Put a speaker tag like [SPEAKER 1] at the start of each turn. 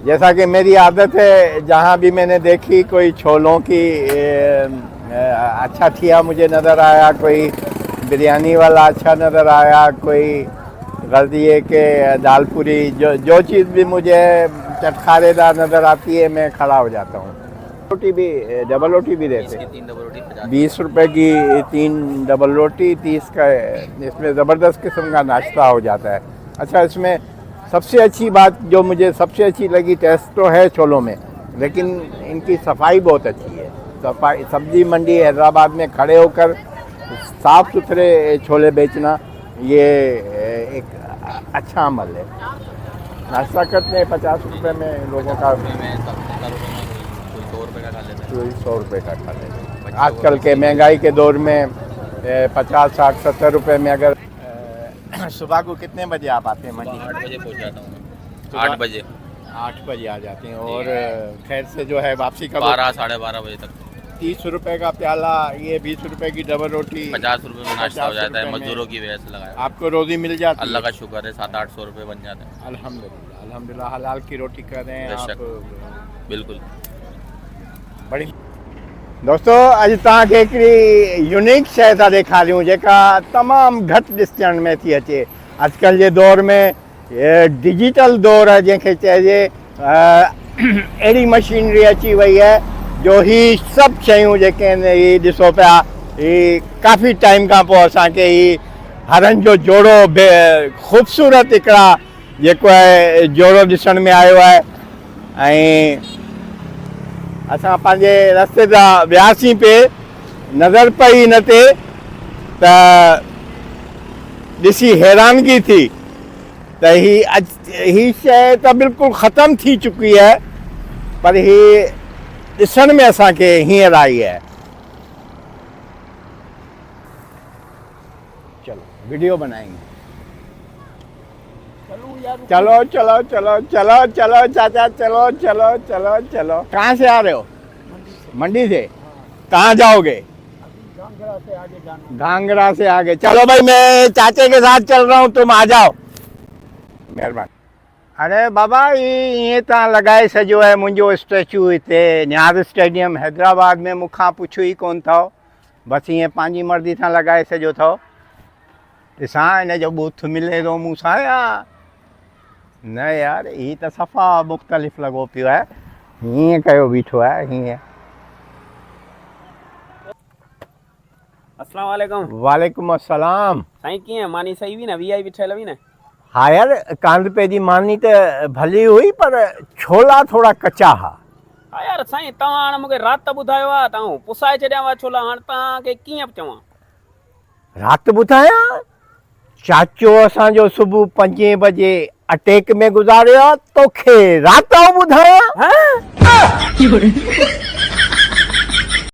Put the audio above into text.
[SPEAKER 1] जैसा कि मेरी आदत है, जहाँ भी मैंने देखी कोई छोलों की अच्छा ठिया मुझे नज़र आया, कोई बिरयानी वाला अच्छा नज़र आया, कोई गलदिये के दाल पूरी, जो चीज़ भी मुझे चटखारेदार नज़र आती है मैं खड़ा हो जाता हूँ। रोटी भी, डबल रोटी भी देते हैं,
[SPEAKER 2] 3 डबल रोटी
[SPEAKER 1] 20 रुपए की 3 डबल रोटी, 30 का। इसमें ज़बरदस्त किस्म का नाश्ता हो जाता है। अच्छा, इसमें सबसे अच्छी बात जो मुझे सबसे अच्छी लगी, टेस्ट तो है छोलों में, लेकिन इनकी सफाई बहुत अच्छी है। सफाई, सब्जी मंडी हैदराबाद में खड़े होकर साफ़ सुथरे छोले बेचना, ये एक अच्छा अमल है। नाश्ता करते हैं 50 रुपये में लोगों का,
[SPEAKER 2] में 100 रुपये का खा लेता है।
[SPEAKER 1] कोई 100 रुपये का खा लेते हैं। आजकल के महंगाई के दौर में 50, 60, 70 रुपये में अगर सुबह को कितने बजे आप आते हैं मंडी?
[SPEAKER 2] 8 बजे पहुंच जाता हूँ। 8 बजे
[SPEAKER 1] 8 बजे आ जाते हैं। और खैर से जो है वापसी का
[SPEAKER 2] 12 साढ़े 12 बजे तक
[SPEAKER 1] 30 रुपये का प्याला, ये 20 रुपये की डबल रोटी,
[SPEAKER 2] 50 रुपये में नाश्ता हो
[SPEAKER 1] 50
[SPEAKER 2] जाता है।
[SPEAKER 1] रुपये में
[SPEAKER 2] मजदूरों की वजह से लगाया,
[SPEAKER 1] आपको रोजी मिल जाती
[SPEAKER 2] अल्लाह
[SPEAKER 1] है।
[SPEAKER 2] का शुक्र है। 700-800 रुपये बन जाते हैं।
[SPEAKER 1] अल्हम्दुलिल्लाह, अल्हम्दुलिल्लाह, हलाल की रोटी कर रहे हैं
[SPEAKER 2] बेशक।
[SPEAKER 1] आप।
[SPEAKER 2] बिल्कुल।
[SPEAKER 1] बड़ी दोस्तों, अॼु तव्हांखे हिकिड़ी यूनिक शइ था ॾेखारियूं जेका तमामु घटि ॾिसण में थी अचे। अॼुकल्ह जे दौर में डिजिटल दौर आहे, जंहिंखे चइजे अहिड़ी मशीनरी अची वई आहे जो ही सभु शयूं जेके आहिनि, ही ॾिसो पिया, ही काफ़ी टाइम खां पोइ असांखे ही हरनि जो जोड़ो, ख़ूबसूरत हिकिड़ा जेको आहे जोड़ो ॾिसण में आयो आहे। ऐं असां पंहिंजे रस्ते तां वियासीं पिए, नज़र पई हिन ते त ॾिसी हैरानगी थी त ही शइ त बिल्कुलु ख़तमु थी चुकी आहे, पर ही ॾिसण में असांखे हींअर आई आहे। चलो वीडियो बनाएंगे। चलो चलो चलो चलो चलो चाचा, चलो चलो चलो चलो। कहाँ से आ रहे हो? मंडी से। कहाँ जाओगे? घांगरा से आगे। चलो भाई, मैं चाचे के साथ चल रहा हूँ, तुम आ जाओ। मेहरबानी। अरे बाबा, ये तव्हां लगाए सॼो आहे मुंहिंजो स्टैचू हिते निहार स्टेडियम हैदराबाद में। मूंखां पुछो ई कोन अथव, बसि ईअं पंहिंजी मर्ज़ी सां लगाए सॼो अथव। ॾिसां हिन जो बूथ मिले थो मूं सां या न? यार, ही त सफ़ा मुख़्तलिफ़ लॻो पियो आहे। हीअं कयो बीठो आहे, हीअं।
[SPEAKER 3] अस्सलाम वालेकुम।
[SPEAKER 1] वालेकुम अस्सलाम।
[SPEAKER 3] साईं कीअं मानी सही हुई न? वीआईपी ठहियल हुई न?
[SPEAKER 1] हाँ यार, कांदपे जी मानी त भली हुई, पर छोला थोड़ा कचा हा।
[SPEAKER 3] हा यार साईं, तव्हां हाणे मूंखे राति ॿुधायो आहे, तव्हां पुसाए छॾिया छोला, हाणे तव्हांखे कीअं चवां?
[SPEAKER 1] राति ॿुधायां? चाचो असांजो सुबुह 5 बजे अटैक में गुज़ारियो आहे, तोखे राति ॿुधायां?